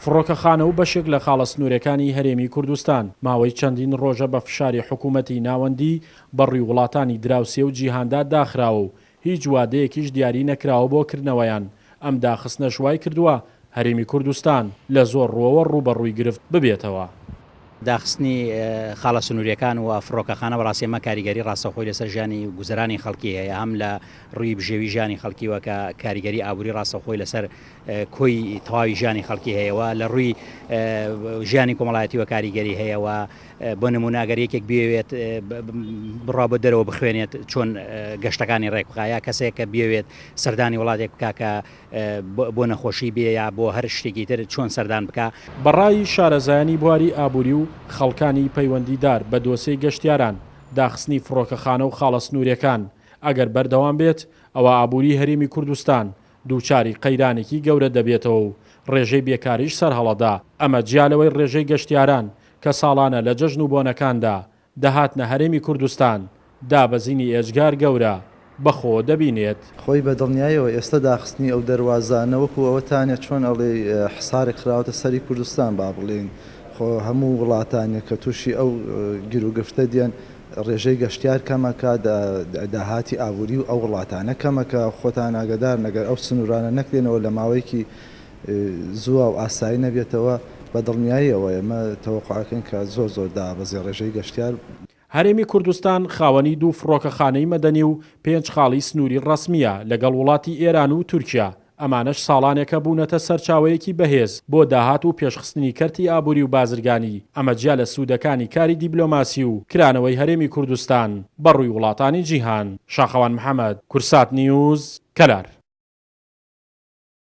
فڕۆکەخانە و بەشێک لە خاڵە سنوورەکانی هەرێمی کوردستان ماوەی چەندین ڕۆژە بە فشاری حکوومەتی ناوەندی بەڕووی وڵاتانی دراوسێ و جیهاندا داخراوە و هیچ وادەیەکیش دیاری نەکراوە بۆ کردنەوەیان. ئەم داخستنە شوای کردووە هەرێمی کوردستان لە زۆر ڕۆوە ڕوبەڕووی گرفت ببێتەوە. داخستنی خاڵە سنووریەکان و فڕۆکەخانە بەڕاستیمە کاریگەری ڕاستەخۆی لەسەر ژیانی گوزەرانی خەڵکی هەیە، هەم لە ڕووی بژێوی ژیانی خەڵکیوە کە کاریگەری ئابووری ڕاستەخۆی لەسەر کۆی تەواوی ژیانی خەڵکی هەیەەوە، لە ڕووی ژیانی کۆمەڵایەتیوە کاریگەری هەیەەوە. بۆ نموناگەر یەکێک بێوێت بڕا بە دەرەوە بخوێنێت چۆن گەشتەکانی ڕێک بخایە، کەسێک کە بێوێت سەردانی وڵاتێک بکە کە بۆ نەخۆشی بێ یا بۆ هەر شتێکی تر چۆن سەردان بکە. بەڕای شارەزایانی بواری ئابووری و خەڵکانی پەیوەندیدار بە دۆسەی گەشتیاران، داخستنی فڕۆکەخانە و خاڵە سنوورەکان ئەگەر بەردەوام بێت ئەوە ئابووری هەرێمی کوردستان دووچاری قەیرانێکی گەورە دەبێتەوە و ڕێژەی بێکاریش سەرهەڵەدا. ئەمە جیالەوەی ڕێژەی گەشتیاران کە ساڵانە لە جەژن و بۆنەکاندا دەهاتنە هەرێمی کوردستان دابەزینی ئێجگار گەورە بەخۆ دەبینێت. خۆی بە دڵنیایەوە ئێستا داخستنی ئەو دەواازانەوەکو ئەوەتانە چۆن ئەڵێ حسارێک خراوەتە سەری کوردستان با بڵێن، خۆ هەموو وڵاتانە کە تووشی ئەو گیرروگفتە دیان ڕێژەی گەشتیار کەمەکە، داهاتی ئابووری و ئەو وڵاتانە کەمەکە. خۆتان ئاگدار نەگەر ئەو سنوورانە نەکرێنەوە لە ماوەیەکی زووە و ئاسایی نەبێتەوە، بە دڵنیاییەوە ئێمە تەوەقعەکەین کە زۆر زۆر دابەزی ڕێژەی گەشتیار. هەرێمی کوردستان خاوەنی دوو فڕۆکەخانەی مەدەنی و 5 خاڵی سنووری ڕەسمیە لەگەڵ وڵاتی ئێران و تورکیا. ئەمانەش ساڵانێکە بوونەتە سەرچاوەیەکی بەهێز بۆ داهات و پێشخستنی کەرتی ئابووری و بازرگانی. ئەمە جیا لە سوودەکانی کاری دیبلۆماسی و کرانەوەی هەرێمی کوردستان بەڕووی وڵاتانی جیهان. شاخەوان محەممەد، کورسات نیوز، کەلار.